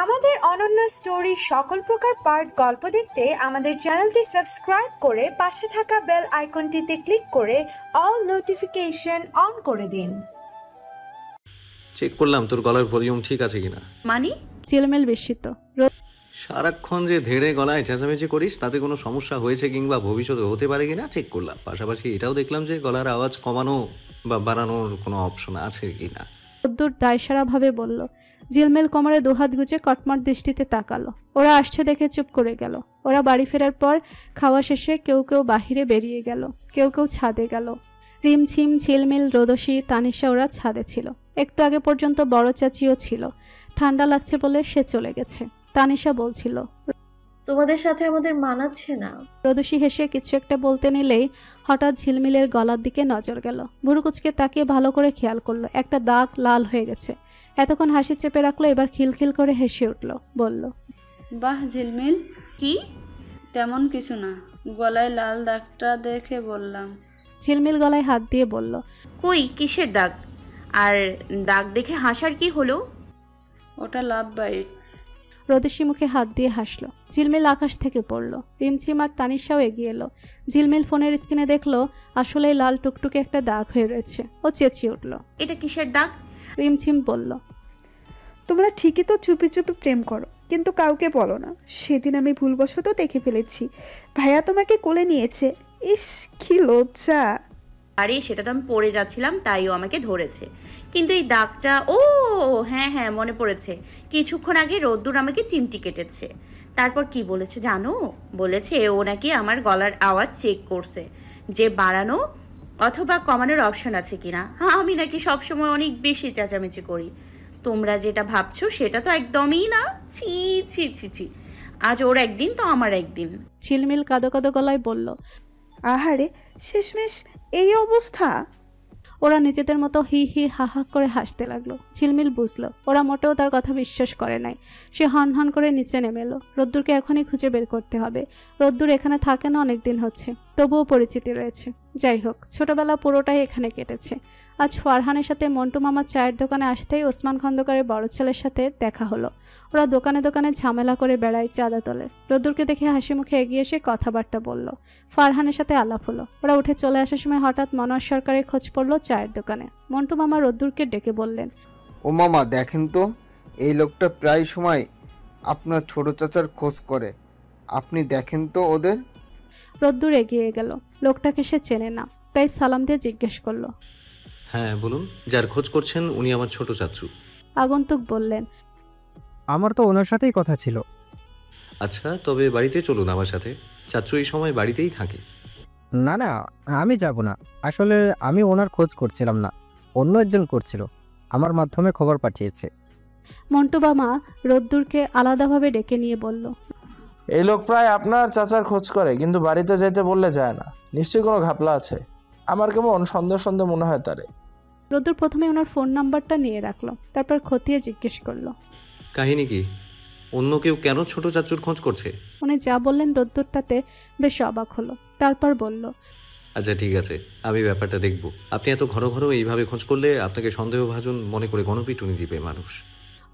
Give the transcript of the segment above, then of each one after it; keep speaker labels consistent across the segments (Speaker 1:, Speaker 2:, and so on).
Speaker 1: আমাদের অনন্য স্টোরি সকল প্রকার পার্ট গল্প দেখতে আমাদের চ্যানেলটি সাবস্ক্রাইব করে পাশে থাকা বেল আইকনটিতে ক্লিক করে অল নোটিফিকেশন অন করে দিন।
Speaker 2: চেক করলাম তোর গলার ভলিউম ঠিক আছে কিনা।
Speaker 3: মানে?
Speaker 4: ঝিলমিল বিস্মিত।
Speaker 2: সারাক্ষণ যে ধেড়ে গলায় চেঁচামেচি করিস তাতে কোনো সমস্যা হয়েছে কিংবা ভবিষ্যতে হতে পারে কিনা চেক করলাম। পাশাপাশি এটাও দেখলাম যে গলার আওয়াজ কমানো বা বাড়ানোর কোনো অপশন আছে কিনা।
Speaker 4: রোদ্দুর দায়সারাভাবে বলল। ঝিলমিল কোমরে দুহাত গুজে কটমট দৃষ্টিতে তাকালো। ওরা আসছে দেখে চুপ করে গেল। ওরা বাড়ি ফেরার পর খাওয়া শেষে কেউ কেউ বাহিরে বেরিয়ে গেল, কেউ কেউ ছাদে গেল। রিমঝিম, ঝিলমিল, রোদসী, তানিশা ওরা ছাদে ছিল। একটু আগে পর্যন্ত বড় চাচিও ছিল। ঠান্ডা লাগছে বলে সে চলে গেছে। তানিশা বলছিল,
Speaker 5: তোমাদের সাথে আমাদের মানাচ্ছে না।
Speaker 4: রোদসী হেসে কিছু একটা বলতে নিলেই হঠাৎ ঝিলমিলের গলার দিকে নজর গেল। ভুরুকুচকে তাকিয়ে ভালো করে খেয়াল করলো, একটা দাগ লাল হয়ে গেছে। এতক্ষণ হাসি চেপে রাখলো, এবার খিলখিল করে হেসে উঠল, বলল,
Speaker 3: বাহ ঝিলমিল।
Speaker 5: কি?
Speaker 3: তেমন কিছু না, গলায় লাল দাগটা দেখে বললাম।
Speaker 4: ঝিলমিল গলায় হাত দিয়ে বলল,
Speaker 6: কই কিসের দাগ? আর দাগ দেখে হাসার কি হলো?
Speaker 3: ওটা লাভ বাইট।
Speaker 4: রোদসী মুখে হাত দিয়ে হাসলো। ঝিলমিল আকাশ থেকে পড়লো। রিমঝিম আর তানিশাও এগিয়ে এলো। ঝিলমিল ফোনের স্ক্রিনে দেখলো আসলে লাল টুকটুকে একটা দাগ হয়ে রয়েছে। ও চেঁচিয়ে উঠল,
Speaker 6: এটা কিসের দাগ?
Speaker 4: রিমঝিম বলল,
Speaker 7: তোমরা ঠিকই তো চুপি চুপি প্রেম করো, কিন্তু কাউকে বলো না। সেদিন আমি ভুলবশত দেখে ফেলেছি, ভাইয়া তোমাকে কোলে নিয়েছে। ইস, কি লজ্জা।
Speaker 6: আরে সেটা তো আমি পড়ে যাচ্ছিলাম, তাইও আমাকে ধরেছে। কিন্তু এই দাগটা, ও হ্যাঁ হ্যাঁ মনে পড়েছে, কিছুক্ষণ আগে রোদ্দুর আমাকে চিমটি কেটেছে। তারপর কি বলেছে জানো? বলেছে ও নাকি আমার গলার আওয়াজ চেক করছে, যে বাড়ানো অথবা কমানোর অপশন আছে কিনা। হ্যাঁ, আমি নাকি সবসময় অনেক বেশি চেঁচামেচি করি। তোমরা যেটা ভাবছো সেটা তো একদমই না। ছি ছি ছি ছি, আজ ওর একদিন তো আমার একদিন।
Speaker 4: ঝিলমিল কাঁদো কাঁদো গলায় বলল,
Speaker 7: আহারে, শেষমেশ এই অবস্থা।
Speaker 4: ওরা নিজেদের মতো হি হি হা হা করে হাসতে লাগলো। ঝিলমিল বুঝলো ওরা মোটেও তার কথা বিশ্বাস করে নাই। সে হন হন করে নিচে নেমে এলো। রোদ্দুরকে এখনই খুঁজে বের করতে হবে। রোদ্দুর এখানে থাকে না অনেক দিন হচ্ছে, তবুও পরিচিতি রয়েছে। যাই হোক, ছোটবেলা পুরোটাই এখানে কেটেছে। আজ ফারহানের সাথে মন্টু মামার চায়ের দোকানে আসতেই ওসমান খন্দকারের বড় ছেলের সাথে দেখা হলো। ওরা দোকানে দোকানে ঝামেলা করে বেড়ায়, চাঁদা তোলে। রোদ্দুরকে দেখে হাসি মুখে এগিয়ে এসে কথাবার্তা বলল। ফারহানের সাথে আলাপ হলো। ওরা উঠে চলে আসার সময় হঠাৎ মনোয়ার সরকারের খোঁজ পড়লো চায়ের দোকানে। মন্টু মামা রোদ্দুরকে ডেকে বললেন,
Speaker 8: ও মামা দেখেন তো, এই লোকটা প্রায় সময় আপনার ছোট চাচার খোঁজ করে, আপনি দেখেন তো ওদের।
Speaker 4: রোদ্দুর এগিয়ে গেল। লোকটাকে সে চেনে না, তাই সালাম দিয়ে জিজ্ঞেস করলো,
Speaker 2: হ্যাঁ বলুন, যার খোঁজ করছেন উনি আমার ছোট চাচু।
Speaker 4: আগন্তুক বললেন,
Speaker 9: আমার তো ওনার সাথেই কথা ছিল।
Speaker 2: আচ্ছা, তবে বাড়িতে চলুন আমার সাথে, চাচু এই সময় বাড়িতেই থাকে।
Speaker 9: না না, আমি যাব না। আসলে আমি ওনার খোঁজ করছিলাম না, অন্য একজন করছিল, আমার মাধ্যমে খবর পাঠিয়েছে।
Speaker 4: মন্টু মামা রোদ্দুরকে আলাদাভাবে ডেকে নিয়ে বলল,
Speaker 10: এই লোক প্রায় আপনার চাচার খোঁজ করে, কিন্তু বাড়িতে যেতে বললে যায় না। নিশ্চয়ই কোনো ঘাপলা আছে, আমার কেমন সন্দেহ সন্দেহ মনে হয় তারে।
Speaker 4: রোদ্দুর প্রথমে ওনার ফোন নাম্বারটা নিয়ে রাখলো, তারপর খতিয়ে জিজ্ঞেস করলো,
Speaker 2: কাহিনী কি? অন্য কেউ কেন ছোট চাচুর খোঁজ করছে?
Speaker 4: উনি যা বললেন রোদ্দুর তাতে বেশ অবাক হলো। তারপর বলল,
Speaker 2: আচ্ছা ঠিক আছে, আমি ব্যাপারটা দেখব। আপনি এত ঘন ঘন এইভাবে খোঁজ করলে আপনাকে সন্দেহভাজন মনে করে গণপিটুনি দিবে মানুষ।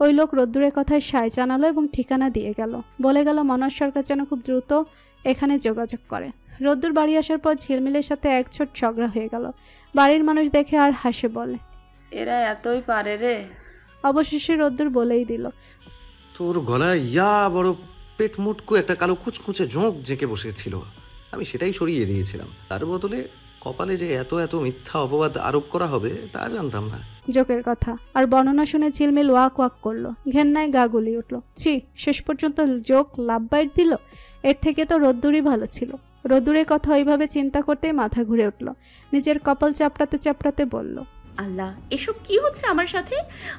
Speaker 4: ওই লোক রোদ্দুরের কথায় সায় জানালো এবং ঠিকানা দিয়ে গেল। বলে গেল মনোয়ার সরকার যেন খুব দ্রুত এখানে যোগাযোগ করে। রোদ্দুর বাড়ি আসার পর ঝিলমিলের সাথে এক ছোট ঝগড়া হয়ে গেল। বাড়ির মানুষ দেখে আর হাসে বলে,
Speaker 3: এরা এতই পারে রে।
Speaker 4: অবশেষে রোদ্দুর বলেই দিল,
Speaker 2: তোর গলায় ইয়া বড় পেট মুটকু একটা কালো কুচকুচে জোঁক জেঁকে বসেছিল, আমি সেটাই সরিয়ে দিয়েছিলাম। তার বদলে কপালে যে এত এত মিথ্যা অপবাদ আরোপ করা হবে তা জানতাম না।
Speaker 4: জোকের কথা আর বর্ণনা শুনে ঝিলমিল ওয়াক ওয়াক করলো। ঘেন্নায় গা গুলি উঠল। ছি, শেষ পর্যন্ত জোক লাভ বাইট দিল। এর থেকে তো রোদ্দুরই ভালো ছিল। রোদ্দুরের কথা ওইভাবে চিন্তা করতেই মাথা ঘুরে উঠল। নিজের কপাল চাপড়াতে চাপড়াতে বলল,
Speaker 6: আল্লাহ, এসব কি হচ্ছে আমার সাথে?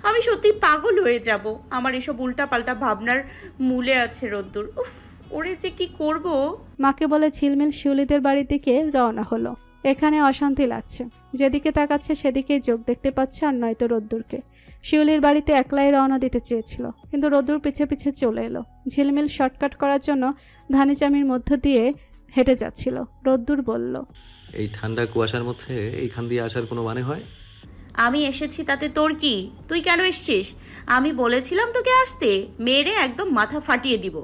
Speaker 6: আমি সত্যি পাগল হয়ে যাব। আমার এসব উল্টা পাল্টা ভাবনার মূলে আছে রোদ্দুর। উফ, ওরে যে কি করব।
Speaker 4: মাকে বলে ঝিলমিল শিউলিদের বাড়ির দিকে রওনা হলো। এখানে অশান্তি লাগছে, যেদিকে তাকাচ্ছে সেদিকেই চোখ দেখতে পাচ্ছে, আর নয়তো রোদ্দুরকে। শিউলির বাড়িতে একলাই রওনা দিতে চেয়েছিল, কিন্তু রোদ্দুর পিছে পিছে চলে এলো। ঝিলমিল শর্টকাট করার জন্য ধানিচামির মধ্য দিয়ে হেঁটে যাচ্ছিল। রোদ্দুর বলল,
Speaker 2: এই ঠান্ডা কুয়াশার মধ্যে এইখান দিয়ে আসার কোনো মানে হয়?
Speaker 6: আমি এসেছি তাতে তোর কি? তুই কেন এসছিস? আমি বলেছিলাম তোকে আসতে, মেরে একদম মাথা ফাটিয়ে দিব।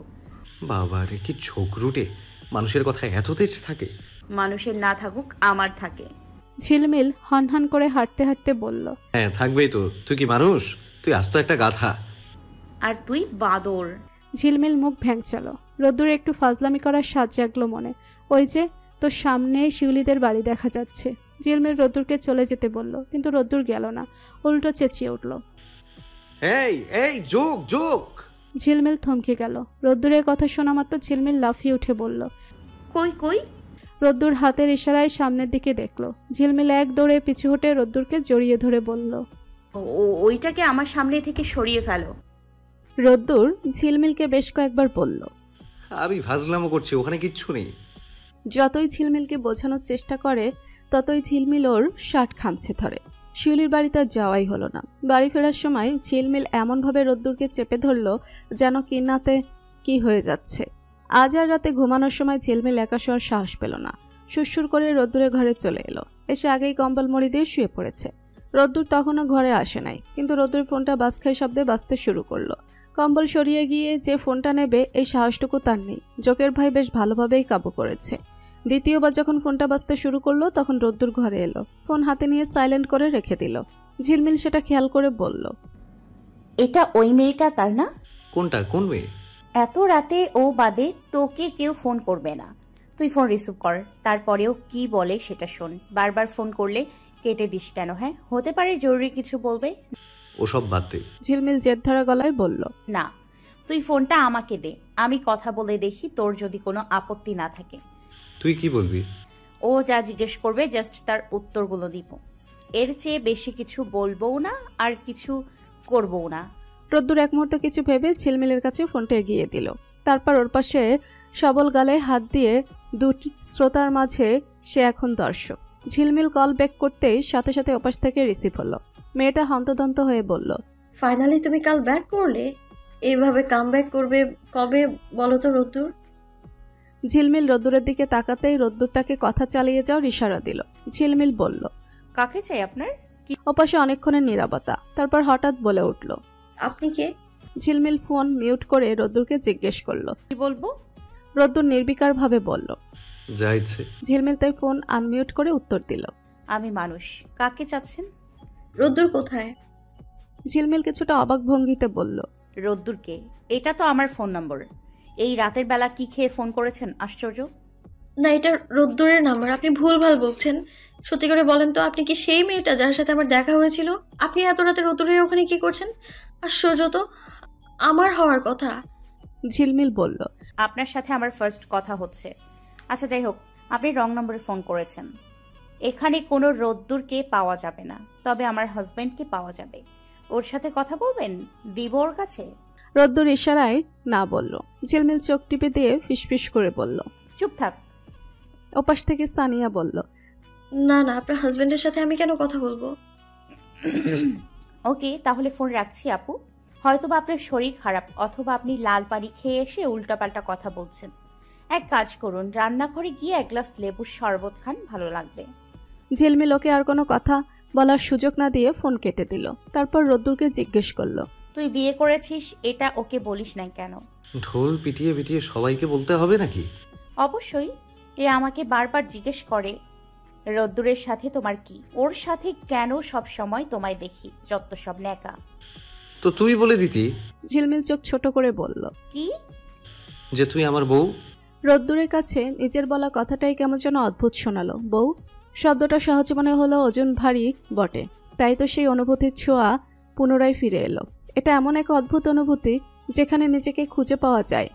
Speaker 2: বাবা রে, কি ছোকরুটে! মানুষের কথা এত তেজ থাকে?
Speaker 6: মানুষের না থাকুক, আমার থাকে।
Speaker 4: ঝিলমিল হনহন করে হাঁটতে হাঁটতে বলল,
Speaker 2: হ্যাঁ থাকবেই তো। তুই কি মানুষ? তুই আস্ত একটা গাধা।
Speaker 6: আর তুই বাদর।
Speaker 4: ঝিলমিল মুখ ভ্যাংচালো। রোদ্দুরে একটু ফাজলামি করার স্বাদ জাগলো মনে। ওই যে তোর সামনে শিউলিদের বাড়ি দেখা যাচ্ছে। ঝিলমিল রোদ্দুরকে চলে যেতে বলল, কিন্তু রোদ্দুর গেল না, উল্টো চেঁচিয়ে উঠল,
Speaker 2: এই এই যোগ যোগ!
Speaker 4: ঝিলমিল থমকে গেল। রোদ্দুরের কথা শোনা মাত্র ঝিলমিল লাফিয়ে উঠে বলল,
Speaker 6: কই কই?
Speaker 4: রোদ্দুর হাতের ইশারায় সামনের দিকে দেখলো। ঝিলমিল এক দৌড়ে পিছু হটে রোদ্দুরকে জড়িয়ে ধরে বলল,
Speaker 6: ওইটাকে আমার সামনে থেকে সরিয়ে ফেলো।
Speaker 4: রোদ্দুর ঝিলমিলকে বেশ কয়েকবার বলল।
Speaker 2: আমি ফাজলামো করছি, ওখানে কিচ্ছু নেই।
Speaker 4: যতই ঝিলমিলকে বোঝানোর চেষ্টা করে ততই ঝিলমিল ওর শার্ট খামছে ধরে। শিউলির বাড়ি তার যাওয়াই হলো না। বাড়ি ফেরার সময় ঝিলমিল এমনভাবে রোদ্দুরকে চেপে ধরল যেন কিনাতে কি হয়ে যাচ্ছে। আজ আর রাতে ঘুমানোর সময় ঝিলমিল একা শোয়ার সাহস পেল না। সুরসুর করে রোদ্দুরের ঘরে চলে এলো। এসে আগেই কম্বল মুড়ি দিয়ে শুয়ে পড়েছে। রোদ্দুর তখনও ঘরে আসে নাই, কিন্তু রোদ্দুর ফোনটা বাজখাই শব্দে বাজতে শুরু করলো। কম্বল সরিয়ে গিয়ে যে ফোনটা নেবে এই সাহসটুকু তার নেই। জোকের ভাই বেশ ভালোভাবেই কাবু করেছে। দ্বিতীয়বার যখন ফোনটা বাজতে শুরু করলো তখন রোদ্দুর ঘরে এলো। ফোন হাতে নিয়ে সাইলেন্ট করে রেখে দিল। ঝিলমিল সেটা খেয়াল করে বলল,
Speaker 6: এটা ওই মেয়েটা তার না?
Speaker 2: কোনটা? কোন মেয়ে?
Speaker 6: এত রাতে ও বাদে তোকে কেউ ফোন করবে না। তুই ফোন রিসিভ কর, তারপরেও কি বলে সেটা শোন। বারবার ফোন করলে কেটে দিস কেন? হ্যাঁ, হতে পারে জরুরি কিছু বলবে।
Speaker 2: ওসব বাদ দে।
Speaker 4: ঝিলমিল জেদ ধরা গলায় বলল,
Speaker 6: না, তুই ফোনটা আমাকে দে, আমি কথা বলে দেখি, তোর যদি কোনো আপত্তি না থাকে।
Speaker 2: তুই কি বলবি?
Speaker 6: ও যা জিজ্ঞেস করবে জাস্ট তার উত্তরগুলো দিব। এর চেয়ে বেশি কিছু বলবো না আর কিছু করবো না।
Speaker 4: রোদ্দুর এক মুহূর্ত কিছু ভেবে ঝিলমিলের কাছে ফোনটা এগিয়ে দিল। তারপর ওর পাশে সবল গালে হাত দিয়ে দুটি শ্রোতার মাঝে সে এখন দর্শক। ঝিলমিল কল ব্যাক করতেই সাথে সাথে ওপাশ থেকে রিসিভ হলো। মেয়েটা হন্তদন্ত হয়ে বলল,
Speaker 5: ফাইনালি তুমি কাল ব্যাক করলে? এইভাবে কাম ব্যাক করবে কবে বলো তো রোদ্দুর?
Speaker 4: ঝিলমিল রোদ্দুরের দিকে তাকাতেই রোদ্দুরটাকে কথা চালিয়ে যাওয়ার ইশারা দিল। ঝিলমিল বলল,
Speaker 6: কাকে চাই আপনার?
Speaker 4: ওপাশে অনেকক্ষণের নীরবতা। তারপর হঠাৎ বলে উঠল,
Speaker 5: আপনি কে?
Speaker 4: ঝিলমিল ফোন মিউট করে রোদ্দুরকে জিজ্ঞেস করলো।
Speaker 6: কি বলবো?
Speaker 4: রোদ্দুর নির্বিকার ভাবে বলল,
Speaker 2: যা ইচ্ছে।
Speaker 4: ঝিলমিল তাই ফোন আনমিউট করে উত্তর দিল,
Speaker 6: আমি মানুষ। কাকে চাচ্ছেন?
Speaker 5: রোদ্দুর কোথায়?
Speaker 4: ঝিলমিল কিছুটা অবাক ভঙ্গিতে বলল,
Speaker 6: রোদ্দুরকে? এটা তো আমার ফোন নম্বর। এই রাতের বেলা কি খেয়ে ফোন করেছেন? আশ্চর্য।
Speaker 5: না, এটা রোদ্দুরের নাম্বার। আপনি ভুলভাল বলছেন। সত্যি করে বলেন তো, আপনি কি সেই মেয়েটা যার সাথে আমার দেখা হয়েছিল? আপনি এত রাতে রোদ্দুরের ওখানে কি করছেন? আশ্চর্য তো, আমার হওয়ার কথা।
Speaker 4: ঝিলমিল বলল,
Speaker 6: আপনার সাথে আমার ফার্স্ট কথা হচ্ছে। আচ্ছা যাই হোক, আপনি রং নম্বরে ফোন করেছেন। এখানে কোনো রোদ্দুরকে পাওয়া যাবে না, তবে আমার হাজবেন্ডকে পাওয়া যাবে। ওর সাথে কথা বলবেন? দিব ওর কাছে?
Speaker 4: রোদ্দুর ইশারায় না বলল। ঝিলমিল চোখ টিপে দিয়ে ফিসফিস করে বলল,
Speaker 6: চুপ থাক।
Speaker 4: ওপাশ থেকে সানিয়া বলল,
Speaker 5: না না, আপনার হাজবেন্ডের সাথে আমি কেন কথা বলবো?
Speaker 6: ওকে, তাহলে ফোন রাখছি আপু। হয়তোবা আপনার শরীর খারাপ, অথবা আপনি লাল পানি খেয়ে এসে উল্টাপাল্টা কথা বলছেন। এক কাজ করুন, রান্নাঘরে গিয়ে এক গ্লাস লেবুর শরবত খান, ভালো লাগবে।
Speaker 4: ঝিলমিল ওকে আর কোনো কথা বলার সুযোগ না দিয়ে ফোন কেটে দিল। তারপর রোদ্দুরকে জিজ্ঞেস করলো,
Speaker 6: তুই বিয়ে করেছিস, এটা ওকে বলিস না কেন?
Speaker 2: ঢোল পিটিয়ে পিটিয়ে সবাইকে বলতে হবে নাকি?
Speaker 6: অবশ্যই। এ আমাকে বারবার জিজ্ঞেস করে, রোদ্দুরের সাথে তোমার কি? ওর সাথে কেন সব সময় তোমায় দেখি? যত সব ন্যাকা।
Speaker 2: তো তুই বলে দিতি।
Speaker 4: ঝিলমিল চোখ ছোট করে বলল,
Speaker 6: কি?
Speaker 2: যে তুই আমার বউ।
Speaker 4: রোদ্দুরের কাছে নিজের বলা কথাটাই কেমন যেন অদ্ভুত শোনালো। বউ শব্দটা সহজ মনে হলো ওজন ভারী বটে। তাই তো সেই অনুভূতির ছোঁয়া পুনরায় ফিরে এলো। এটা এমন এক অদ্ভুত অনুভূতি যেখানে নিজেকে খুঁজে পাওয়া যায়,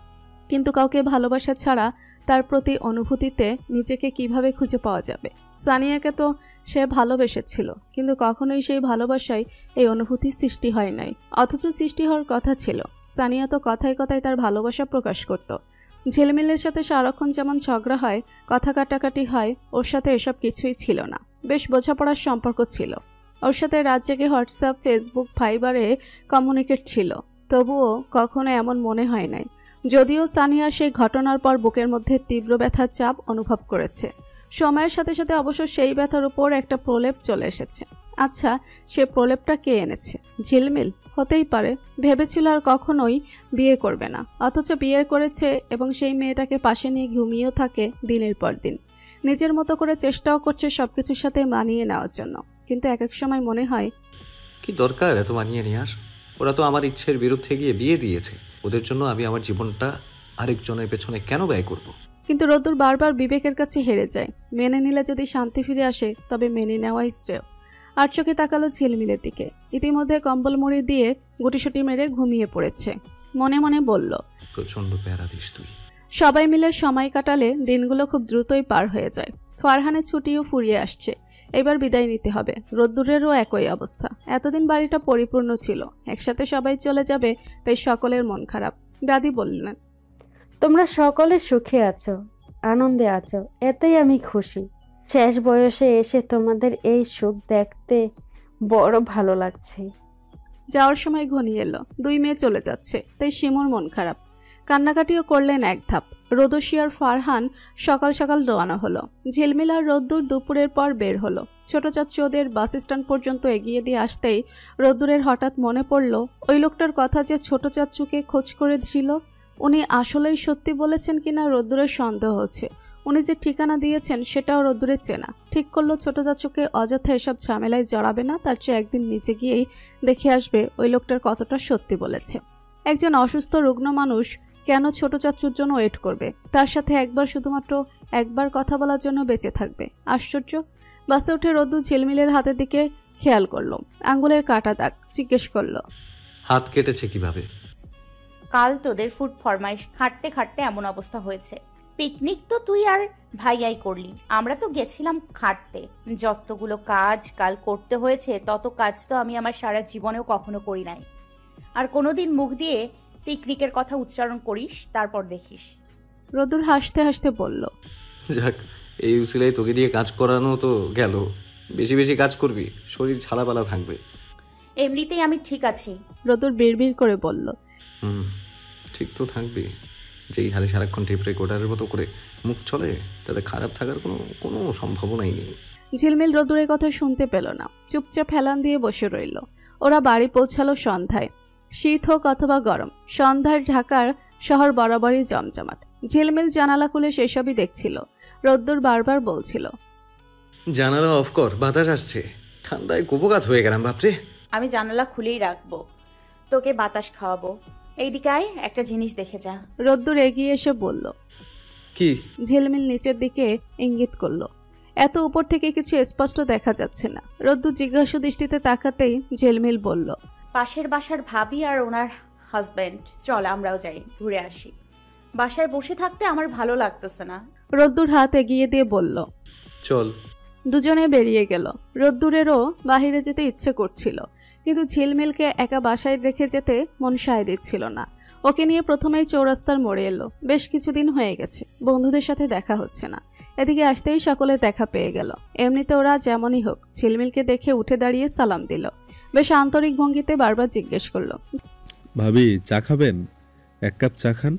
Speaker 4: কিন্তু কাউকে ভালোবাসা ছাড়া তার প্রতি অনুভূতিতে নিজেকে কিভাবে খুঁজে পাওয়া যাবে? সানিয়াকে তো সে ভালোবেসেছিল, কিন্তু কখনোই সেই ভালোবাসায় এই অনুভূতি সৃষ্টি হয় নাই। অথচ সৃষ্টি হওয়ার কথা ছিল। সানিয়া তো কথায় কথায় তার ভালোবাসা প্রকাশ করত। ঝিলমিলের সাথে সারাক্ষণ যেমন ঝগড়া হয়, কথা কাটাকাটি হয়, ওর সাথে এসব কিছুই ছিল না। বেশ বোঝাপড়ার সম্পর্ক ছিল। ওর সাথে রাত জেগে হোয়াটসঅ্যাপ, ফেসবুক, ভাইবারে কমিউনিকেট ছিল। তবুও কখনো এমন মনে হয় নাই। যদিও সানিয়া সেই ঘটনার পর বুকের মধ্যে তীব্র ব্যথার চাপ অনুভব করেছে। সময়ের সাথে সাথে অবশ্য সেই ব্যথার উপর একটা প্রলেপ চলে এসেছে। আচ্ছা, সে প্রলেপটা কে এনেছে? ঝিলমিল? হতেই পারে। ভেবেছিল আর কখনোই বিয়ে করবে না, অথচ বিয়ে করেছে এবং সেই মেয়েটাকে পাশে নিয়ে ঘুমিয়েও থাকে দিনের পর দিন। নিজের মতো করে চেষ্টাও করছে সবকিছুর সাথে মানিয়ে নেওয়ার জন্য, কিন্তু এক এক সময় মনে হয়
Speaker 2: কি দরকার এত মানিয়ে নেওয়ার? ওরা তো আমার ইচ্ছের বিরুদ্ধে গিয়ে বিয়ে দিয়েছে। ওদের জন্য আমি আমার জীবনটা আরেকজনের পেছনে কেন ব্যয় করব?
Speaker 4: কিন্তু রোদ্দুর বারবার বিবেকের কাছে হেরে যায়। মেনে নিলে যদি শান্তি ফিরে আসে তবে মেনে নেওয়াই শ্রেয়। আর চোখে তাকালো ঝিলমিলের দিকে। ইতিমধ্যে কম্বল মুড়ি দিয়ে গুটিসুটি মেরে ঘুমিয়ে পড়েছে। মনে মনে বলল,
Speaker 2: প্রচন্ড প্যারা দিস তুই।
Speaker 4: সবাই মিলে সময় কাটালে দিনগুলো খুব দ্রুতই পার হয়ে যায়। ফারহানের ছুটিও ফুরিয়ে আসছে, এবার বিদায় নিতে হবে। রোদ্দুরেরও একই অবস্থা। এতদিন বাড়িটা পরিপূর্ণ ছিল, একসাথে সবাই চলে যাবে, তাই সকলের মন খারাপ। দাদি বললেন,
Speaker 11: তোমরা সকলে সুখে আছো, আনন্দে আছো, এতেই আমি খুশি। শেষ বয়সে এসে তোমাদের এই সুখ দেখতে বড় ভালো লাগছে।
Speaker 4: যাওয়ার সময় ঘনিয়ে এলো। 2 মেয়ে চলে যাচ্ছে, তাই শিমুর মন খারাপ। কান্নাকাটিও করলেন এক ধাপ। রোদসী আর ফারহান সকাল সকাল রওনা হলো। ঝিলমিল আর রোদ্দুর দুপুরের পর বের হলো। ছোট চাচু ওদের বাস স্ট্যান্ড পর্যন্ত এগিয়ে দিয়ে আসতেই রোদ্দুরের হঠাৎ মনে পড়ল ওই লোকটার কথা যে ছোট চাচুকে খোঁজ করে ছিল। উনি আসলেই সত্যি বলেছেন কিনা রোদ্দুরের সন্দেহ হচ্ছে। উনি যে ঠিকানা দিয়েছেন সেটাও রোদ্দুরের চেনা। ঠিক করলো ছোট চাচুকে অযথা এসব ঝামেলায় জড়াবে না, তার চেয়ে একদিন নিচে গিয়েই দেখে আসবে ওই লোকটার কতটা সত্যি বলেছে। একজন অসুস্থ রুগ্ন মানুষ কেন ছোট চাচুর জন্য ওয়েট করবে? তার সাথে শুধুমাত্র একবার কথা বলার জন্য বেঁচে থাকবে। আশ্চর্য। বাসে উঠে রোদ্দুর ঝিলমিলের হাতের দিকে খেয়াল করলো, আঙ্গুলের কাটা দাগ। জিজ্ঞেস করলো,
Speaker 2: হাত কেটেছে কিভাবে?
Speaker 6: কাল তোদের ফুড ফরমাইশ খাটতে খাটতে এমন অবস্থা হয়েছে। পিকনিক তো তুই আর ভাইয়াই করলি, আমরা তো গেছিলাম খাটতে। যতগুলো কাজ কাল করতে হয়েছে তত কাজ তো আমি আমার সারা জীবনেও কখনো করি নাই। আর কোনোদিন মুখ দিয়ে পিকনিকের কথা উচ্চারণ করিস, তারপর দেখিস।
Speaker 4: রোদ্দুর হাসতে হাসতে বলল,
Speaker 2: যাক, এই উসিলায় তোকে দিয়ে কাজ করানো তো গেল। বেশি বেশি কাজ করবি, শরীর ছালাপালা থাকবে।
Speaker 6: এমনিতেই আমি ঠিক আছি।
Speaker 4: রোদ্দুর বিড়বিড় করে বলল,
Speaker 2: ঠিক তো থাকবে। যেই হারে সারাক্ষণ টেপ রেকর্ডারের মতো করে মুখ চলে, তাতে খারাপ থাকার কোনো সম্ভাবনাই নেই।
Speaker 4: ঝিলমিল রোদ্দুরের কথা শুনতে পেল না, চুপচাপ হেলান দিয়ে বসে রইল। ওরা বাড়ি পৌঁছালো সন্ধ্যায়। শীত হোক অথবা গরম, সন্ধ্যার ঢাকার শহর বরাবরই জমজমাট। ঝিলমিল জানালা খুলে সেসবই দেখছিল। রোদ্দুর বারবার বলছিল,
Speaker 2: জানালা অফ কর, বাতাস আসছে। ঠান্ডায় কুপকাত হয়ে গেলাম বাপরে।
Speaker 6: আমি জানালা খুলেই রাখবো, তোকে বাতাস খাওয়াবো। এইদিকে আয়, একটা জিনিস দেখে যা।
Speaker 4: রোদ্দুর এগিয়ে এসে বলল,
Speaker 2: কি?
Speaker 4: ঝিলমিল নিচের দিকে ইঙ্গিত করলো। এত উপর থেকে কিছু স্পষ্ট দেখা যাচ্ছে না। রোদ্দুর জিজ্ঞাসু দৃষ্টিতে তাকাতেই ঝিলমিল বলল,
Speaker 6: পাশের বাসার ভাবি আর ওনার হাজবেন্ড। চল আমরাও যাই, ঘুরে আসি। বাসায় বসে থাকতে আমার ভালো লাগতেছে না।
Speaker 4: রোদ্দুর হাত এগিয়ে দিয়ে বলল,
Speaker 2: চল।
Speaker 4: দুজনে বেরিয়ে গেল। রোদ্দুরেরও বাহিরে যেতে ইচ্ছে করছিল, কিন্তু ঝিলমিলকে একা বাসায় রেখে যেতে মন সায় দিচ্ছিল না। ওকে নিয়ে প্রথমেই চৌরাস্তার মোড়ে এলো। বেশ কিছুদিন হয়ে গেছে, বন্ধুদের সাথে দেখা হচ্ছে না। এদিকে আসতেই সকলে দেখা পেয়ে গেল। এমনিতে ওরা যেমনই হোক ঝিলমিলকে দেখে উঠে দাঁড়িয়ে সালাম দিল। বেশ আন্তরিক ভঙ্গিতে বারবার জিজ্ঞেস করলো,
Speaker 12: ভাবি চা খাবেন? 1 কাপ চা খান,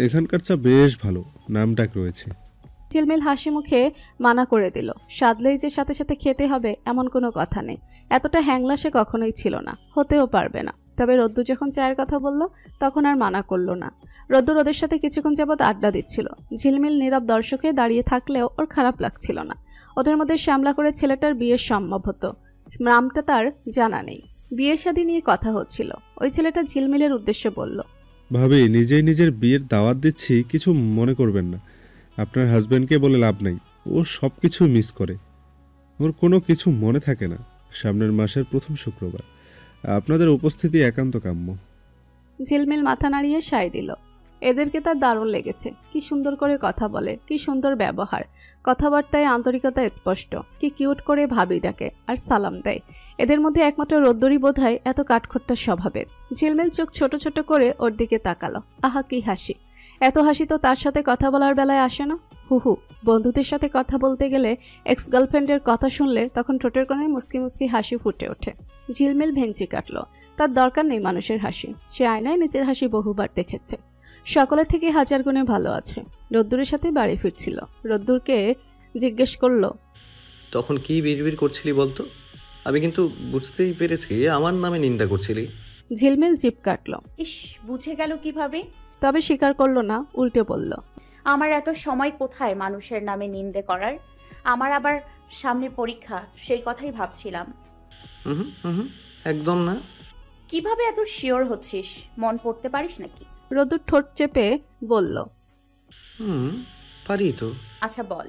Speaker 12: এখানকার চা বেশ ভালো, নামডাক রয়েছে।
Speaker 4: ঝিলমিল হাসি মুখে মানা করে দিল। সাদলেই যে সাথে সাথে খেতে হবে এমন কোনো কথা নেই। এতটা হ্যাংলা সে কখনোই ছিল না, হতেও পারবে না। তবে রোদ্দুর যখন চায়ের কথা বলল তখন আর মানা করল না। রোদ্দুর ওদের সাথে কিছুক্ষণ যাবৎ আড্ডা দিচ্ছিল। ঝিলমিল নীরব দর্শকে দাঁড়িয়ে থাকলেও ওর খারাপ লাগছিল না। ওদের মধ্যে শ্যামলা করে ছেলেটার বিয়ের সম্ভব হতো, নামটা তার জানা নেই। বিয়ে শাদী নিয়ে কথা হচ্ছিল। ওই ছেলেটা ঝিলমিলের উদ্দেশ্যে বলল,
Speaker 12: ভাবি নিজেই নিজের বিয়ের দাওয়াত দিচ্ছি, কিছু মনে করবেন না। আপনার হাজব্যান্ডকে বলে লাভ নাই, ও সব কিছু মিস করে, ওর কোনো কিছু মনে থাকে না। সামনের মাসের প্রথম শুক্রবার আপনাদের উপস্থিতি একান্ত কাম্য।
Speaker 4: ঝিলমিল মাথা নাড়িয়ে সায় দিল। এদেরকে তার দারুণ লেগেছে। কি সুন্দর করে কথা বলে, কি সুন্দর ব্যবহার, কথাবার্তায় আন্তরিকতা স্পষ্ট। কি কিউট করে ভাবি ডাকে আর সালাম দেয়। এদের মধ্যে একমাত্র রোদ্দুরই বোধহয় এত কাঠখোট্টা স্বভাবের। ঝিলমিল চোখ ছোট ছোট করে ওর দিকে তাকালো। আহা কি হাসি! এত হাসি তো তার সাথে কথা বলার বেলায় আসে না। হুহু, বন্ধুদের সাথে কথা বলতে গেলে এক্স গার্লফ্রেন্ডের কথা শুনলে তখন ঠোঁটের কোণে মুসকি মুসকি হাসি ফুটে ওঠে। ঝিলমিল ভেঙচি কাটলো। তার দরকার নেই মানুষের হাসি। সে আয়নায় নিজের হাসি বহুবার দেখেছে। সকলের থেকে 1000 গুণে ভালো আছে। রোদ্দুরের সাথে বাড়ি ফিরছিল। রোদ্দুরকে জিজ্ঞেস করলো,
Speaker 2: তখন কি বিড়বিড় করছিলি বলতো? আমি কিন্তু বুঝতেই পেরেছি আমার নামে নিন্দা করছিলি।
Speaker 4: ঝিলমিল জিভ কাটলো।
Speaker 6: ইস, বুঝে গেল কিভাবে?
Speaker 4: তবে স্বীকার করলো না, উল্টে বলল,
Speaker 6: আমার এত সময় কোথায় মানুষের নামে নিন্দে করার? আমার আবার সামনে পরীক্ষা, সেই কথাই ভাবছিলাম।
Speaker 2: একদম না।
Speaker 6: কিভাবে এত শিওর হচ্ছিস? মন পড়তে পারিস নাকি?
Speaker 4: রোদ্দুর ঠোঁট চেপে বলল,
Speaker 2: পারি তো।
Speaker 6: আচ্ছা বল,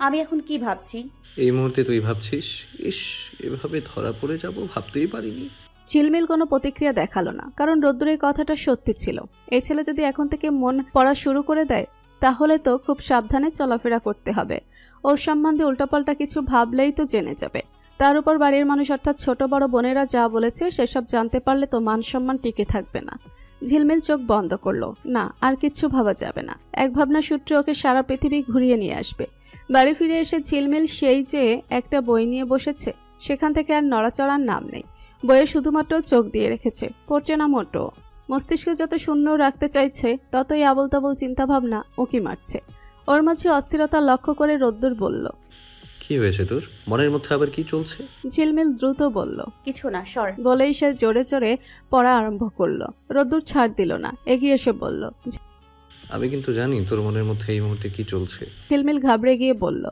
Speaker 6: আমি এখন কি ভাবছি?
Speaker 2: এই মুহূর্তে তুই ভাবছিস, ইস এভাবে ধরা পড়ে যাব ভাবতেই পারিনি।
Speaker 4: ঝিলমিল কোনো প্রতিক্রিয়া দেখালো না, কারণ রোদ্দুরের কথাটা সত্যি ছিল। এই ছেলে যদি এখন থেকে মন পড়া শুরু করে দেয় তাহলে তো খুব সাবধানে চলাফেরা করতে হবে। ওর সম্বন্ধে উল্টাপাল্টা কিছু ভাবলেই তো জেনে যাবে। তার উপর বাড়ির মানুষ অর্থাৎ ছোট বড় বোনেরা যা বলেছে সেসব জানতে পারলে তো মান সম্মান টিকে থাকবে না। ঝিলমিল চোখ বন্ধ করলো। না, আর কিচ্ছু ভাবা যাবে না। এক ভাবনা সূত্রে ওকে সারা পৃথিবী ঘুরিয়ে নিয়ে আসবে। বাড়ি ফিরে এসে ঝিলমিল সেই যে একটা বই নিয়ে বসেছে সেখান থেকে আর নড়াচড়ার নাম নেই। বইয়ে শুধুমাত্র চোখ দিয়ে রেখেছে, পড়ছে না মোটো। মস্তিষ্ক যত শূন্য রাখতে চাইছে ততই আবল তাবল চিন্তাভাবনা ওকে মারছে। ওর মাঝে অস্থিরতা লক্ষ্য করে রোদ্দুর বলল,
Speaker 2: কি হয়েছে তোর? মনের মধ্যে আবার কি চলছে?
Speaker 4: ঝিলমিল দ্রুত বলল,
Speaker 6: কিছু না, সর।
Speaker 4: বলেই সে জোরে জোরে পড়া আরম্ভ করলো। রোদ্দুর ছাড় দিল না, এগিয়ে এসে বলল,
Speaker 2: আমি কিন্তু জানি তোর মনের মধ্যে এই মুহূর্তে কি চলছে।
Speaker 4: ঝিলমিল ঘাবড়ে গিয়ে বলল,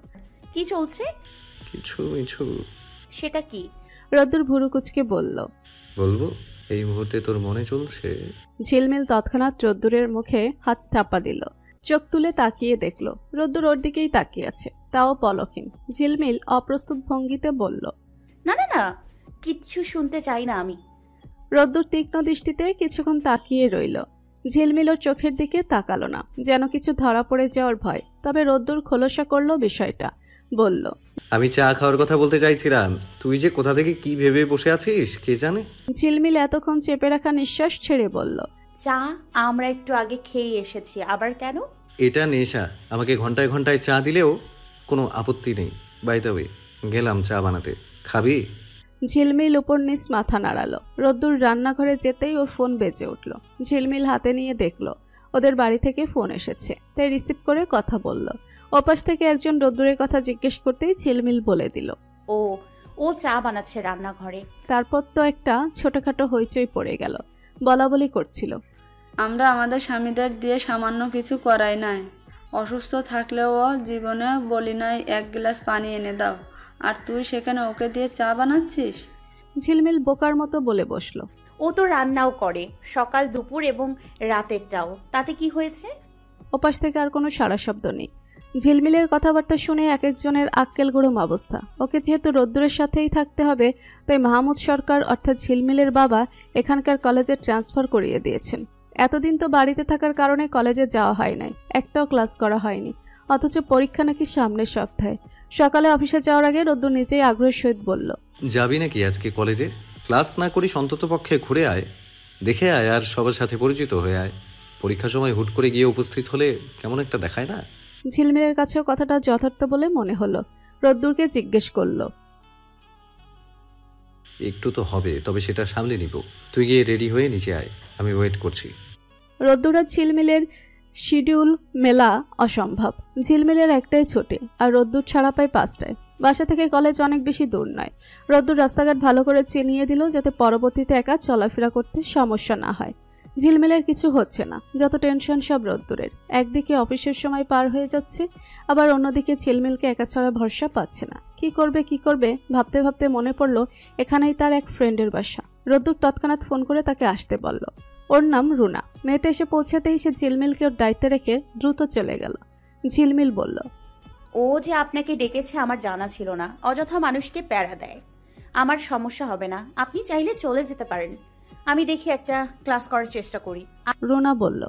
Speaker 6: কি চলছে?
Speaker 2: কিছু।
Speaker 6: সেটা কি?
Speaker 4: রোদ্দুর ভুরু কুচকে বলল,
Speaker 2: বলবো? এই মুহূর্তে তোর মনে চলছে।
Speaker 4: ঝিলমিল তৎক্ষণাৎ রোদ্দুরের মুখে হাত চাপা দিল। চোখ তুলে তাকিয়ে দেখলো রোদ্দুর ওর দিকেই তাকিয়ে আছে, তাও পলকহীন। ঝিলমিল অপ্রস্তুত ভঙ্গিতে বলল,
Speaker 6: না না না, কিচ্ছু শুনতে চাই না আমি।
Speaker 4: রোদ্দুর তীক্ষ্ণ দৃষ্টিতে কিছুক্ষণ তাকিয়ে রইল। ঝিলমিল ওর চোখের দিকে তাকালো না, যেন কিছু ধরা পড়ে যাওয়ার ভয়। তবে রোদ্দুর খোলসা করলো বিষয়টা, বলল,
Speaker 2: আমি চা খাওয়ার কথা বলতে চাইছিলাম। তুই যে কোথা থেকে কি ভেবে বসে আছিস কে জানে।
Speaker 4: ঝিলমিল এতক্ষণ চেপে রাখা নিঃশ্বাস ছেড়ে বলল,
Speaker 6: চা আমরা একটু আগে খেয়ে এসেছি, আবার কেন?
Speaker 2: এটা নেশা। আমাকে ঘন্টায় ঘন্টায় চা দিলেও কোনো আপত্তি নেই। বাই দ্য ওয়ে, গেলাম চা বানাতে, খাবি?
Speaker 4: ঝিলমিল উপর নিচ মাথা নাড়ালো। রোদ্দুর রান্নাঘরে যেতেই ওর ফোন বেজে উঠল। ঝিলমিল হাতে নিয়ে দেখলো ওদের বাড়ি থেকে ফোন এসেছে, তাই রিসিভ করে কথা বলল। ওপাশ থেকে একজন রোদ্দুরের কথা জিজ্ঞেস করতেই ঝিলমিল বলে দিল,
Speaker 6: ও চা বানাচ্ছে রান্নাঘরে।
Speaker 4: তারপর তো একটা ছোটখাটো হইচই পড়ে গেল। বলাবলি করছিল,
Speaker 3: আমরা আমাদের স্বামীদের দিয়ে সামান্য কিছু করাই নাই। অসুস্থ থাকলেও জীবনে বলি নাই এক গ্লাস পানি এনে দাও, আর তুই সেখানে ওকে দিয়ে চা বানাচ্ছিস।
Speaker 4: ঝিলমিল বোকার মতো বলে বসলো,
Speaker 6: ও তো রান্নাও করে, সকাল দুপুর এবং রাতেরটাও। তাতে কি হয়েছে?
Speaker 4: ওপাশ থেকে আর কোনো সারা শব্দ নেই। ঝিলমিলের কথাবার্তা শুনে এক একজনের আক্কেল গরম অবস্থা। ওকে যেহেতু রোদ্দুরের সাথেই থাকতে হবে, তাই মাহমুদ সরকার অর্থাৎ ঝিলমিলের বাবা এখানকার কলেজে ট্রান্সফার করিয়ে দিয়েছেন। এতদিন তো বাড়িতে থাকার কারণে কলেজে যাওয়া হয় নাই, একটাও ক্লাস করা হয়নি। অথচ পরীক্ষা নাকি সামনের সপ্তাহে। সকালে অফিসে যাওয়ার আগে রোদ্দুর নিজেই আগ্রহের সহিত বলল,
Speaker 2: যাবি নাকি আজকে কলেজে? ক্লাস না করিস অন্তত পক্ষে ঘুরে আয়, দেখে আয়, আর সবার সাথে পরিচিত হয়ে আয়। পরীক্ষার সময় হুট করে গিয়ে উপস্থিত হলে কেমন একটা দেখায় না?
Speaker 4: ঝিলমিলের কাছেও কথাটা যথার্থ বলে মনে হলো। রোদ্দুরকে জিজ্ঞেস করলো,
Speaker 2: একটু তো হবে, তবে সেটা সামলে নিব। তুই গিয়ে রেডি হয়ে নিচে আয়, আমি ওয়েট করছি।
Speaker 4: রোদ্দুর আর ঝিলমিলের শিডিউল মেলা অসম্ভব। ঝিলমিলের একটাই ছুটি, আর রোদ্দুর ছাড়া পায় 5টায়। বাসা থেকে কলেজ অনেক বেশি দূর নয়। রোদ্দুর রাস্তাঘাট ভালো করে চিনিয়ে দিল যাতে পরবর্তীতে একা চলাফেরা করতে সমস্যা না হয়। ঝিলমিলের কিছু হচ্ছে না, যত টেনশন সব রোদ্দুরের। একদিকে অফিসের সময় পার হয়ে যাচ্ছে, আবার অন্যদিকে ঝিলমিলকে একা ছাড়া ভরসা পাচ্ছে না। কি করবে ভাবতে ভাবতে মনে পড়লো এখানেই তার এক ফ্রেন্ডের বাসা। রোদ্দুর তৎক্ষণাৎ ফোন করে তাকে আসতে বলল। ওর নাম রুনা। মেয়েটা এসে পৌঁছাতেই সে ঝিলমিলকে ওর দায়িত্বে রেখে দ্রুত চলে গেল। ঝিলমিল বলল,
Speaker 6: ও যে আপনাকে ডেকেছে আমার জানা ছিল না। অযথা মানুষকে প্যারা দেয়। আমার সমস্যা হবে না, আপনি চাইলে চলে যেতে পারেন। আমি দেখি একটা ক্লাস করার চেষ্টা করি।
Speaker 4: রুনা বলল,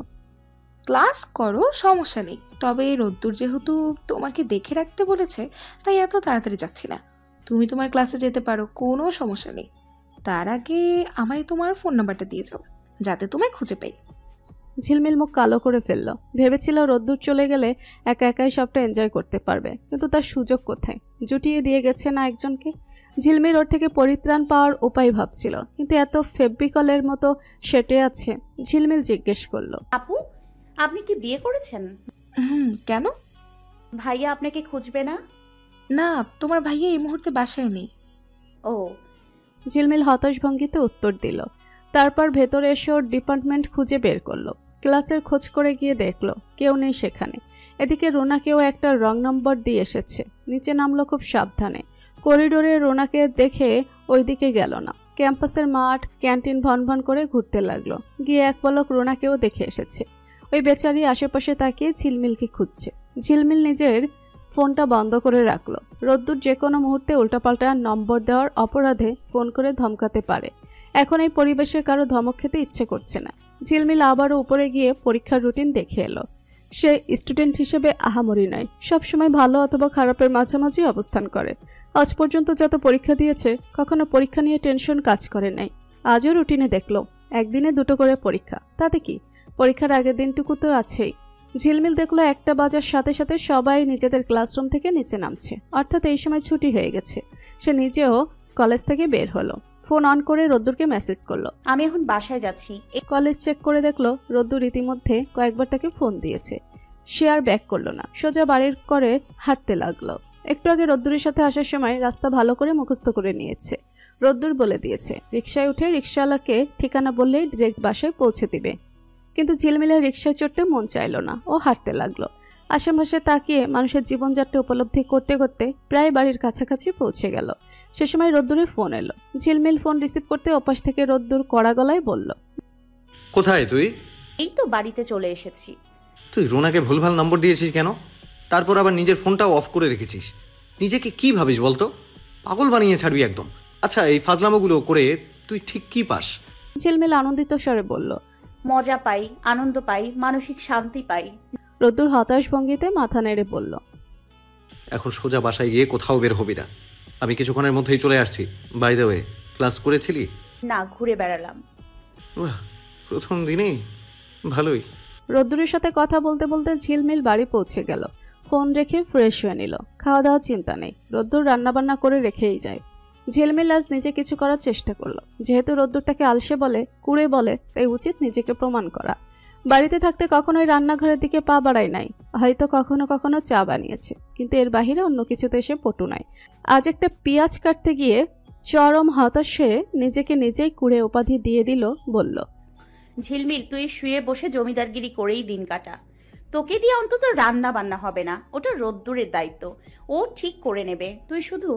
Speaker 13: ক্লাস করো, সমস্যা নেই। তবে রোদ্দুর যেহেতু তোমাকে দেখে রাখতে বলেছে, তাই এত তাড়াতাড়ি যাচ্ছি না। তুমি তোমার ক্লাসে যেতে পারো, কোনো সমস্যা নেই। তার আগে আমায় তোমার ফোন নাম্বারটা দিয়ে যাও, যাতে তোমায় খুঁজে পাই।
Speaker 4: ঝিলমিল মুখ কালো করে ফেলল। ভেবেছিল রোদ্দুর চলে গেলে একা একাই সবটা এনজয় করতে পারবে, কিন্তু তার সুযোগ কোথায়? জুটিয়ে দিয়ে গেছে না একজনকে। ঝিলমিল ওর থেকে পরিত্রাণ পাওয়ার উপায় ভাবছিল, কিন্তু এত ফেব্রিকলের মতো সেটে আছে। ঝিলমিল জিজ্ঞেস করলো,
Speaker 6: আপু, আপনি কি বিয়ে করেছেন?
Speaker 13: কেন?
Speaker 6: ভাইয়া আপনাকে খুঁজবে না?
Speaker 13: না, তোমার ভাইয়া এই মুহূর্তে বাসায় নেই।
Speaker 6: ও।
Speaker 4: ঝিলমিল হতাশ ভঙ্গিতে উত্তর দিল। তারপর ভেতরে এসে ওর ডিপার্টমেন্ট খুঁজে বের করলো। ক্লাসের খোঁজ করে গিয়ে দেখলো কেউ নেই সেখানে। এদিকে রোনাকেও একটা রং নম্বর দিয়ে এসেছে। নিচে নামলো খুব সাবধানে। করিডোরে রোনাকে দেখে ওইদিকে গেল না। ক্যাম্পাসের মাঠ, ক্যান্টিন ভনভন করে ঘুরতে লাগলো। গিয়ে এক পলক রোনাকেও দেখে এসেছে। ওই বেচারি আশেপাশে তাকিয়ে ঝিলমিলকে খুঁজছে। ঝিলমিল নিজের ফোনটা বন্ধ করে রাখলো। রোদ্দুর যে কোনো মুহূর্তে উল্টাপাল্টা নম্বর দেওয়ার অপরাধে ফোন করে ধমকাতে পারে। এখন এই পরিবেশে কারো ধমক খেতে ইচ্ছে করছে না। ঝিলমিল আবারও উপরে গিয়ে পরীক্ষার রুটিন দেখে এলো। সে স্টুডেন্ট হিসেবে আহামরি নয়, সবসময় ভালো অথবা খারাপের মাঝামাঝি অবস্থান করে। আজ পর্যন্ত যত পরীক্ষা দিয়েছে কখনো পরীক্ষা নিয়ে টেনশন কাজ করে নাই। আজও রুটিনে দেখলো একদিনে 2টো করে পরীক্ষা। তাতে কি, পরীক্ষার আগের দিনটুকু তো আছেই। ঝিলমিল দেখলো 1টা বাজার সাথে সাথে সবাই নিজেদের ক্লাসরুম থেকে নিচে নামছে, অর্থাৎ এই সময় ছুটি হয়ে গেছে। সে নিজেও কলেজ থেকে বের হলো। ফোন অন করে রোদ্দুরকে মেসেজ করলো,
Speaker 6: আমি এখন বাসায় যাচ্ছি।
Speaker 4: কলেজ চেক করে দেখলো রোদ্দুর ইতিমধ্যে কয়েকবার তাকে ফোন দিয়েছে। সে আর ব্যাক করলো না, সোজা বাড়ির করে হাঁটতে লাগলো। একটু আগে রোদ্দুরের সাথে আসার সময় রাস্তা ভালো করে মুখস্থ করে নিয়েছে। রোদ্দুর বলে দিয়েছে রিকশায় উঠে রিকশাওয়ালাকে ঠিকানা বললেই ডিরেক্ট বাসায় পৌঁছে দিবে। কিন্তু ঝিলমিলের রিকশায় চড়তে মন চাইল না। ও হাঁটতে লাগলো। আশেপাশে তাকিয়ে মানুষের জীবনযাত্রা উপলব্ধি করতে করতে প্রায় বাড়ির কাছাকাছি পৌঁছে গেল। সে সময় রোদ্দুরের ফোন এলো। ঝিলমিল ফোন রিসিভ করতে ওপাশ থেকে রোদ্দুর কড়া গলায় বলল,
Speaker 2: কোথায় তুই?
Speaker 6: এই তো বাড়িতে চলে এসেছি।
Speaker 2: তুই রোনাকে ভুলভাল নম্বর দিয়েছিস কেন? তারপর আবার নিজের ফোনটাও অফ করে রেখেছিস। নিজেকে কি ভাবিস বলতো? পাগল বানিয়ে ছাড়বি একদম। আচ্ছা, এই ফাজলামোগুলো করে তুই ঠিক কি পাস?
Speaker 4: ঝিলমিল আনন্দিত স্বরে বলল,
Speaker 6: মজা পাই, আনন্দ পাই, মানসিক শান্তি পাই।
Speaker 4: রোদ্দুর হতাশ ভঙ্গিতে মাথা নেড়ে বলল,
Speaker 2: এখন সোজা বাসায় গিয়ে কোথাও বের হবি না। আমি কিছুক্ষণের মধ্যেই চলে আসছি। বাই দ্য ওয়ে, ক্লাস করেছিলি?
Speaker 6: না, ঘুরে বেড়ালাম।
Speaker 2: বাহ, প্রথম দিনেই ভালোই।
Speaker 4: রোদ্দুরের সাথে কথা বলতে বলতে ঝিলমিল বাড়ি পৌঁছে গেল। ফোন রেখে ফ্রেশ হয়ে নিল। খাওয়া দাওয়া চিন্তা নেই, রোদ্দুর রান্নাবান্না করে রেখেই যায়। ঝিলমিল আজ নিজে কিছু করার চেষ্টা করলো। যেহেতু রোদ্দুর তাকে আলসে বলে, কুড়ে বলে, তাই উচিত নিজেকে প্রমাণ করা। বাড়িতে থাকতে কখনোই রান্নাঘরের দিকে পা বাড়ায় নাই। হয়তো কখনো কখনো চা বানিয়েছে, কিন্তু এর বাহিরে অন্য কিছুতে এসে পটু নাই। আজ একটা পেঁয়াজ কাটতে গিয়ে চরম হতাশে নিজেকে নিজেই কুড়ে উপাধি দিয়ে দিল। বলল,
Speaker 6: ঝিলমিল, তুই শুয়ে বসে জমিদারগিরি করেই দিন কাটা। তোকে দিয়ে অন্তত রান্না বান্না হবে না, ওটা রোদ্দুরের দায়িত্ব। ও ঠিক করে নেবে, তুই শুধু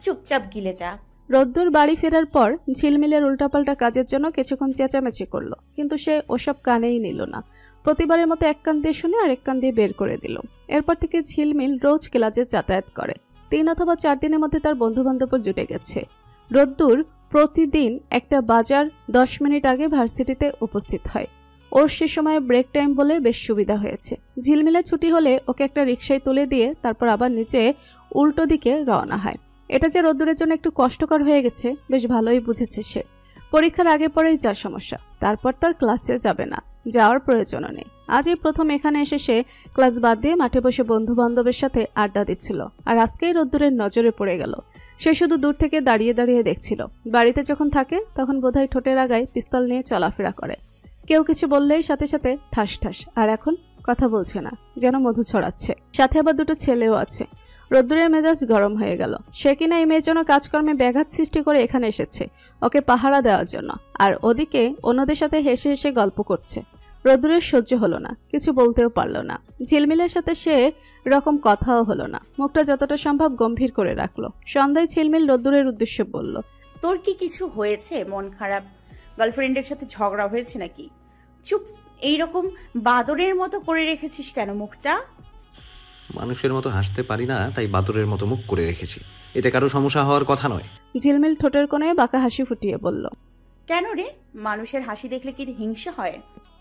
Speaker 6: চুপচাপ গিলে যা।
Speaker 4: রোদ্দুর বাড়ি ফেরার পর ঝিলমিলের উল্টাপাল্টা কাজের জন্য কিছুক্ষণ চেঁচামেচি করলো, কিন্তু সে ওসব কানেই নিল না। প্রতিবারের মতো এক কান দিয়ে শুনে আর এক কান দিয়ে বের করে দিল। এরপর থেকে ঝিলমিল রোজ ক্লাসে যাতায়াত করে। 3 অথবা 4 দিনের মধ্যে তার বন্ধুবান্ধবও জুটে গেছে। রোদ্দুর প্রতিদিন একটা বাজার 10 মিনিট আগে ভার্সিটিতে উপস্থিত হয়। ওর সে সময় ব্রেক টাইম বলে বেশ সুবিধা হয়েছে। ঝিলমিলের ছুটি হলে ওকে একটা রিকশায় তুলে দিয়ে তারপর আবার নিচে উল্টো দিকে রওনা হয়। এটা যে রোদ্দুরের জন্য একটু কষ্টকর হয়ে গেছে বেশ ভালোই বুঝেছে সে। পরীক্ষার আগে পরেই যা সমস্যা, তারপর তার ক্লাসে যাবে না, যাওয়ার প্রয়োজনও নেই। আজ এই প্রথম এখানে এসে সে ক্লাস বাদ দিয়ে মাঠে বসে বন্ধু বান্ধবের সাথে আড্ডা দিচ্ছিল। আর আজকেই রোদ্দুরের নজরে পড়ে গেল। সে শুধু দূর থেকে দাঁড়িয়ে দাঁড়িয়ে দেখছিল। বাড়িতে যখন থাকে তখন বোধহয় ঠোঁটের আগায় পিস্তল নিয়ে চলাফেরা করে। কেউ কিছু বললেই সাথে সাথে ঠাস ঠাস। আর এখন কথা বলছে না, যেন মধু ছড়াচ্ছে। সাথে আবার 2টো ছেলেও আছে। রোদ্দুরের মেজাজ গরম হয়ে গেল। সে কিনা এই মেয়ের জন্য কাজকর্মে ব্যাঘাত সৃষ্টি করে এখানে এসেছে ওকে পাহারা দেওয়ার জন্য, আর ওদিকে অন্যদের সাথে হেসে হেসে গল্প করছে। রোদ্দুরের সহ্য হলো না, কিছু বলতেও পারলো না। ঝিলমিলের সাথে সে রকম কথাও হলো না। মুখটা যতটা সম্ভব গম্ভীর করে রাখলো। সন্ধ্যায় ঝিলমিল রোদ্দুরের উদ্দেশ্যে বলল,
Speaker 6: তোর কি কিছু হয়েছে? মন খারাপ? গার্লফ্রেন্ডের সাথে ঝগড়া হয়েছে নাকি? চুপ, এইরকম বাদরের মতো করে রেখেছিস কেন মুখটা?
Speaker 2: মানুষের মতো হাসতে পারি না, তাই বাদরের মতো মুখ করে রেখেছি। এতে কারো সমস্যা হওয়ার কথা নয়।
Speaker 4: ঝিলমিল ঠোঁটের কোণে বাঁকা হাসি ফুটিয়ে বলল,
Speaker 6: কেন রে? মানুষের হাসি দেখলে কি হিংসা হয়?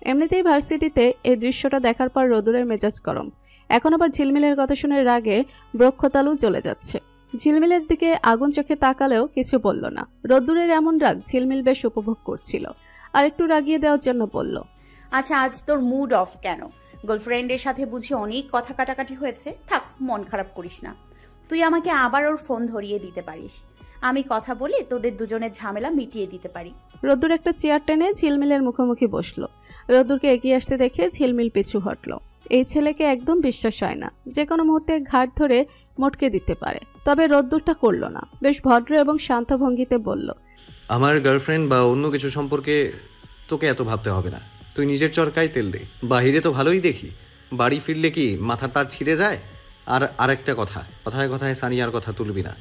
Speaker 4: এমনিতেই ভার্সিটিতে এই দৃশ্যটা দেখার পর রোদ্দুরের মেজাজ গরম। এখন আবার ঝিলমিলের কথা শুনে রাগে বৃক্ষতালু জ্বলে যাচ্ছে। ঝিলমিলের দিকে আগুন চোখে তাকালেও কিছু বলল না। রোদ্দুরের এমন রাগ ঝিলমিল বেশ উপভোগ করছিল। আর একটু রাগিয়ে দেওয়ার জন্য বলল,
Speaker 6: আচ্ছা, আজ তোর মুড অফ কেন? গার্লফ্রেন্ডের সাথে বুঝি অনেক কথা কাটাকাটি হয়েছে? থাক, মন খারাপ করিস না। তুই আমাকে আবার ওর ফোন ধরিয়ে দিতে পারিস। আমি কথা বলে তোদের দুজনের ঝামেলা মিটিয়ে দিতে পারি।
Speaker 4: রোদ্দুর একটা চেয়ার টেনে ঝিলমিলের মুখোমুখি বসলো। রোদ্দুরকে এগিয়ে আসতে দেখে ঝিলমিল পিছু হটল। এই ছেলেকে একদম বিশ্বাস হয় না, যে কোনো মুহূর্তে ঘাট ধরে মটকে দিতে পারে। তবে রোদ্দুরটা করল না, বেশ ভদ্র এবং শান্ত ভঙ্গিতে বলল,
Speaker 2: আমার গার্লফ্রেন্ড বা অন্য কিছু সম্পর্কে তোকে এত ভাবতে হবে না। তুই নিজের চরকায় তেল দে। বাহিরে তো ভালোই দেখি, বাড়ি ফিরলে কি মাথার তার ছিঁড়ে যায়? আর আরেকটা কথা, কথায় কথায় সানিয়ার কথা তুলবি না।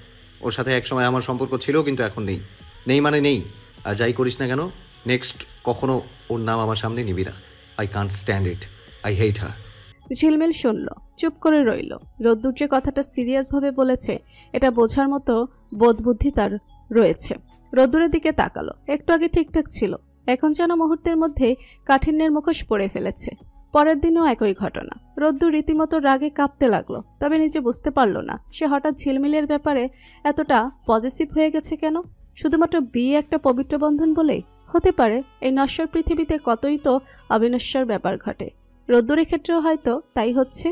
Speaker 2: ওর সাথে একসময় আমার সম্পর্ক ছিল, কিন্তু এখন নেই। নেই মানে নেই। আর যাই করিস না কেন, নেক্সট কখনো ওর নাম আমার সামনে নিবি না। I can't stand it, I hate her.
Speaker 4: Jhilmil শুনল, চুপ করে রইল। রোদ্দুর যে কথাটা সিরিয়াসভাবে বলেছে এটা বোঝার মতো বোধবুদ্ধি তার রয়েছে। রোদ্দুরের দিকে তাকালো। একটু আগে ঠিকঠাক ছিল, এখন যেন মুহূর্তের মধ্যে কাঠিন্যের মুখোশ পরে ফেলেছে। পরের দিনেও একই ঘটনা। রোদ্দুর রীতিমতো রাগে কাঁপতে লাগলো, তবে নিজে বুঝতে পারল না সে হঠাৎ ঝিলমিলের ব্যাপারে এতটা পজিটিভ হয়ে গেছে কেন। শুধুমাত্র বিয়ে একটা পবিত্র বন্ধন বলেই হতে পারে? এই নশ্বর পৃথিবীতে কতই তো অবিনশ্বর ব্যাপার ঘটে, রোদ্দুরের ক্ষেত্রেও হয়তো তাই হচ্ছে।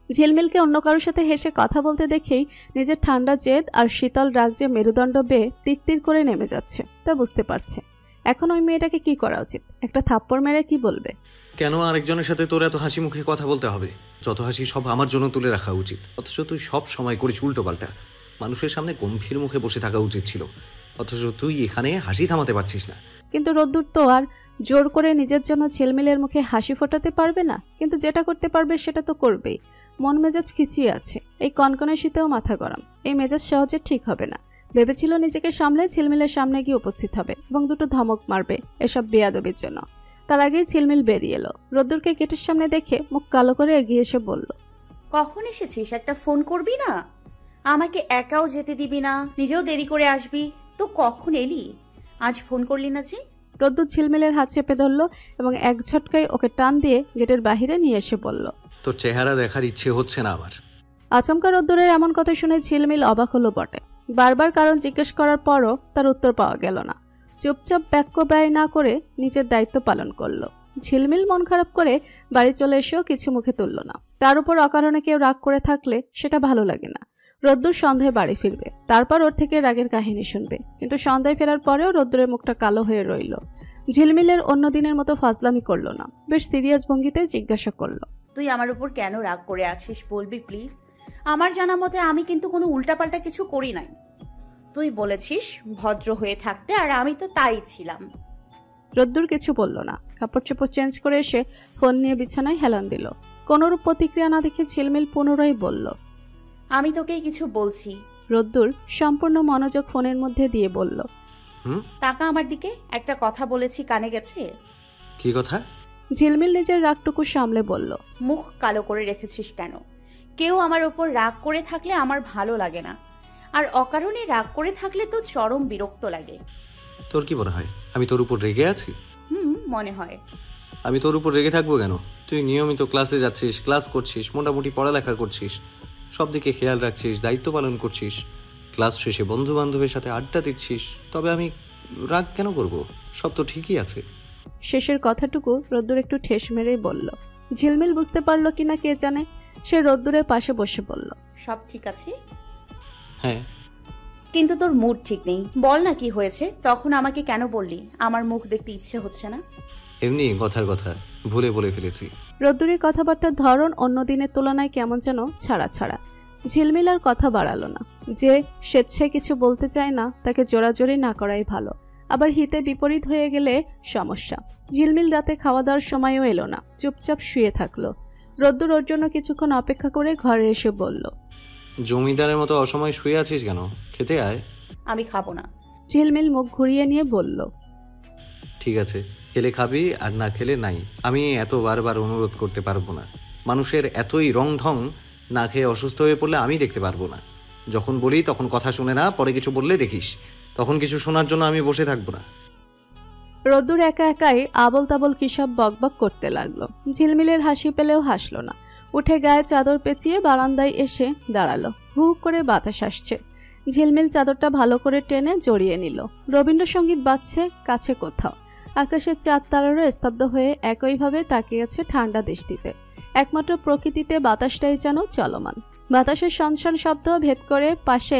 Speaker 4: ঝিলমিলকে অন্য কারোর সাথে হেসে কথা বলতে দেখেই নিজের ঠান্ডা জেদ আর শীতল রাগ যে মেরুদণ্ড বেয়ে তিরতির করে নেমে যাচ্ছে তা বুঝতে পারছে। এখন ওই মেয়েটাকে কি করা উচিত? একটা থাপ্পড় মেরে কি বলবে?
Speaker 2: কেন আরেকজনের সাথে তোর এত হাসি মুখে কথা বলতে হবে? যত হাসি সব আমার জন্য তুলে রাখা উচিত। অথচ তুই সব সময় করিস উল্টো পাল্টা। মানুষের সামনে গম্ভীর মুখে বসে থাকা উচিত ছিল, অথচ তুই এখানে হাসি থামাতে পারছিস না।
Speaker 4: কিন্তু রোদ্দুর তো আর জোর করে নিজের জন্য ঝিলমিলের মুখে হাসি ফোটাতে পারবে না। কিন্তু যেটা করতে পারবে সেটা তো করবেই। মন মেজাজ খিচিয়ে আছে, এই কনকনে শীতেও মাথা গরম। এই মেজাজ সহজে ঠিক হবে না। ভেবেছিল নিজেকে সামলে ঝিলমিলের সামনে গিয়ে উপস্থিত হবে এবং দুটো ধমক মারবে এসব বেয়াদবির জন্য। তার আগেই ঝিলমিল বেরিয়ে এলো। রোদ্দুরকে গেটের সামনে দেখে মুখ কালো করে এগিয়ে এসে বলল,
Speaker 6: কখন এসেছিস? একটা ফোন করবি না? আমাকে একাও যেতে দিবি না, নিজেও দেরি করে আসবি। তো কখন এলি? আজ ফোন করলি না যে?
Speaker 4: রোদ্দুর ঝিলমিলের হাত চেপে ধরল এবং এক ঝটকায় ওকে টান দিয়ে গেটের বাহিরে নিয়ে এসে বলল,
Speaker 2: তোর চেহারা দেখার ইচ্ছে হচ্ছে না আমার।
Speaker 4: আচমকা রোদ্দুরের এমন কথা শুনে ঝিলমিল অবাক হলো বটে। বারবার কারণ জিজ্ঞেস করার পরও তার উত্তর পাওয়া গেল না। চুপচাপ বাক্য ব্যয় না করে নিজের দায়িত্ব পালন করলো। ঝিলমিল মন খারাপ করে বাড়ি চলে এসেও কিছু মুখে তুলল না। তার উপর অকারণে কেউ রাগ করে থাকলে সেটা ভালো লাগে না। রোদ্দুর সন্ধ্যায় বাড়ি ফিরবে, তারপর ওর থেকে রাগের কাহিনী শুনবে। কিন্তু সন্ধ্যায় ফেরার পরেও রোদ্দুরের মুখটা কালো হয়ে রইল। ঝিলমিলের অন্য দিনের মতো ফাজলামি করলো না, বেশ সিরিয়াস ভঙ্গিতে জিজ্ঞাসা করলো,
Speaker 6: তুই আমার উপর কেন রাগ করে আছিস বলবি প্লিজ? আমার জানা মতে আমি কিন্তু কোনো উল্টাপাল্টা কিছু করি নাই। তুই বলেছিস ভদ্র হয়ে থাকতে, আর আমি তো তাই ছিলাম।
Speaker 4: রোদ্দুর কিছু বলল না। কাপড় চোপড় চেঞ্জ করে এসে ফোন নিয়ে বিছানায় হেলান দিল। কোনোরূপ প্রতিক্রিয়া না দেখে ঝিলমিল পুনরায় বলল,
Speaker 6: আমি তোকেই কিছু বলছি।
Speaker 4: রোদ্দুর সম্পূর্ণ মনোযোগ ফোনের মধ্যে দিয়ে বলল,
Speaker 6: টাকা আমার দিকে। একটা কথা বলেছি, কানে গেছে?
Speaker 2: কি কথা?
Speaker 4: ঝিলমিল নিজের রাগটুকু সামলে বলল,
Speaker 6: মুখ কালো করে রেখেছিস কেন? কেউ আমার ওপর রাগ করে থাকলে আমার ভালো লাগে না, আর অকারণে রাগ করে থাকলে তো চরম বিরক্ত লাগে।
Speaker 2: তোর কি মনে হয় আমি তোর উপর রেগে আছি?
Speaker 6: মনে হয়।
Speaker 2: আমি তোর উপর রেগে থাকবো কেন? তুই নিয়মিত ক্লাসে যাচ্ছিস, ক্লাস করছিস, মোটামুটি পড়ালেখা করছিস, সব দিকে খেয়াল রাখছিস, দায়িত্ব পালন করছিস, ক্লাস শেষে বন্ধু বান্ধবের সাথে আড্ডা দিচ্ছিস, তবে আমি রাগ কেন করব? সব তো ঠিকই আছে।
Speaker 4: শেষের কথাটুকু রোদ্দুর একটু ঠেস মেরেই বলল। ঝিলমিল বুঝতে পারলো কিনা কে জানে, সে রোদ্দুরের পাশে বসে বলল,
Speaker 6: সব ঠিক আছে।
Speaker 2: হ্যাঁ,
Speaker 6: কিন্তু তোর মুড ঠিক নেই। বল না কি হয়েছে? তখন আমাকে কেন বললি আমার মুখ দেখতে ইচ্ছে হচ্ছে না?
Speaker 2: এমনি কথার কথা ভুলে বলে ফেলেছি।
Speaker 4: রোদ্দুরের কথাবার্তার ধরন অন্য দিনের তুলনায় কেমন যেন ছাড়া ছাড়া। ঝিলমিল আর কথা বাড়ালো না। যে স্বেচ্ছায় কিছু বলতে চায় না তাকে জোরাজোরি না করাই ভালো। আবার হিতে বিপরীত হয়ে গেলে সমস্যা। ঝিলমিল রাতে খাওয়া দাওয়ার সময়ও এলো না, চুপচাপ শুয়ে থাকলো। রোদ্দুর ওর জন্য কিছুক্ষণ অপেক্ষা করে ঘরে এসে বলল,
Speaker 2: জমিদারের মতো অসময় শুয়ে আছিস কেন? খেতে আয়।
Speaker 6: আমি খাবো না।
Speaker 4: ঝিলমিল মুখ ঘুরিয়ে নিয়ে বলল,
Speaker 2: ঠিক আছে, খেলে খাবি আর না খেলে নাই। আমি এত বারবার অনুরোধ করতে পারবো না। মানুষের এতই রং ঢং, না খেয়ে অসুস্থ হয়ে পড়লে আমি দেখতে পারবো না। যখন বলি তখন কথা শুনে না, পরে কিছু বললে দেখিস, তখন কিছু শোনার জন্য আমি বসে থাকবো না।
Speaker 4: রোদ্দুর একা একাই আবল তাবল কি সব বকবক করতে লাগলো। ঝিলমিলের হাসি পেলেও হাসলো না। উঠে গায়ে চাদর পেঁচিয়ে বারান্দায় এসে দাঁড়ালো। হু করে বাতাস আসছে। ঝিলমিল চাদরটা ভালো করে টেনে জড়িয়ে নিল। রবীন্দ্রসঙ্গীত বাজছে কাছে কোথাও। আকাশের চাঁদ তারারও স্তব্ধ হয়ে একইভাবে তাকিয়ে আছে ঠান্ডা দৃষ্টিতে। একমাত্র প্রকৃতিতে বাতাসটাই যেন চলমান। বাতাসের সনসন শব্দ ভেদ করে পাশে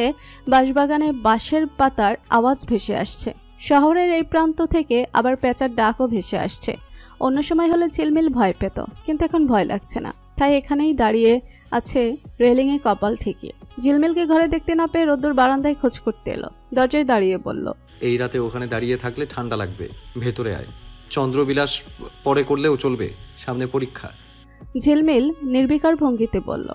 Speaker 4: বাঁশবাগানে বাঁশের পাতার আওয়াজ ভেসে আসছে। শহরের এই প্রান্ত থেকে আবার পেঁচার ডাকও ভেসে আসছে। অন্য সময় হলে ঝিলমিল ভয় পেত, কিন্তু এখন ভয় লাগছে না। তাই এখানেই দাঁড়িয়ে আছে রেলিংয়ে কপাল ঠেকিয়ে। ঝিলমিলকে ঘরে দেখতে না পেয়ে রোদ্দুর বারান্দায় খোঁজ করতে এলো। দরজায় দাঁড়িয়ে বলল,
Speaker 2: এই রাতে ওখানে দাঁড়িয়ে থাকলে ঠান্ডা লাগবে, ভেতরে আয়। চন্দ্রবিলাস পরে করলেও চলবে, সামনে পরীক্ষা।
Speaker 4: ঝিলমিল নির্বিকার ভঙ্গিতে বলল,